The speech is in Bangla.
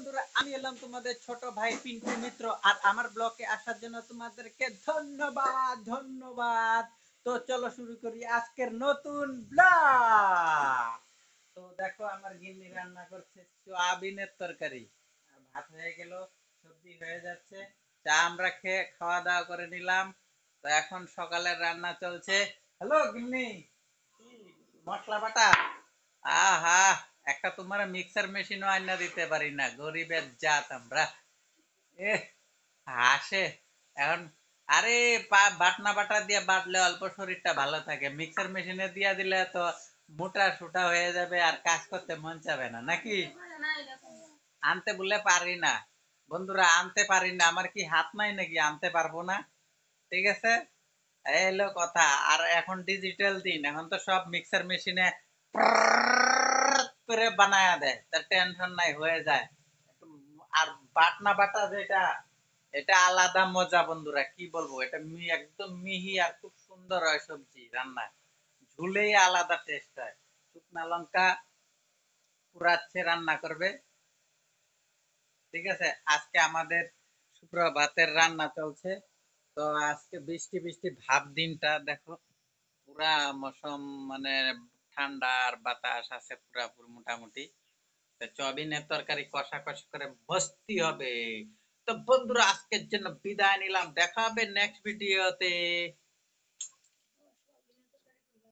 বন্ধুরা, আমি এলাম তোমাদের ছোট ভাই পিন্টু মিত্র। আর আমার ব্লগে আসার জন্য তোমাদেরকে ধন্যবাদ ধন্যবাদ। তো চলো শুরু করি আজকের নতুন ব্লগ। তো দেখো আমার গিন্নি রান্না করছে সোয়াবিনের তরকারি। আর ভাত হয়ে গেল, সবজি হয়ে যাচ্ছে, চা আমরা খেয়ে খাওয়া দাওয়া করে নিলাম। তো এখন সকালের রান্না চলছে। হ্যালো গিন্নি, কি মশলা বাটা? আহা, একটা তোমার মিক্সার মেশিনও আইনা দিতে পারি না, গরিবের জাত আমরা। এ হাসে এখন। আরে বাটনা বাটা দিয়ে বাটলে অল্প শরীরটা ভালো থাকে, মিক্সার মেশিনে দিয়ে দিলে তো মোটা সোটা হয়ে যাবে, আর কাজ করতে মন চাবে না নাকি? আনতে বললে পারি না বন্ধুরা, আনতে পারি না। আমার কি হাত নাই নাকি আনতে পারবো না? ঠিক আছে, এই হলো কথা। আর এখন ডিজিটাল দিন, এখন তো সব মিক্সার মেশিনে করে বানায়া দেয়, তার টেনশন নাই, হয়ে যায়। আর বাটনা বাটা যেটা, এটা আলাদা মজা বন্ধুরা, কি বলবো, এটা একদম মিহি আর খুব সুন্দর হয় সবজি রান্না, ঝুলেই আলাদা টেস্ট হয়। শুকনা লঙ্কা পুরাচ্ছে রান্না করবে। ঠিক আছে, আজকে আমাদের সুপ্রভাতের রান্না চলছে। তো আজকে বৃষ্টি বৃষ্টি ভাব, দিনটা দেখো পুরা মৌসুম, মানে ঠান্ডা আর বাতাস আছে পুরাপুরি মোটামুটি। সয়াবিনের তরকারি কষা কষা করে মস্তি হবে। তো বন্ধুরা, আজকের জন্য বিদায় নিলাম, দেখা হবে নেক্সট ভিডিওতে।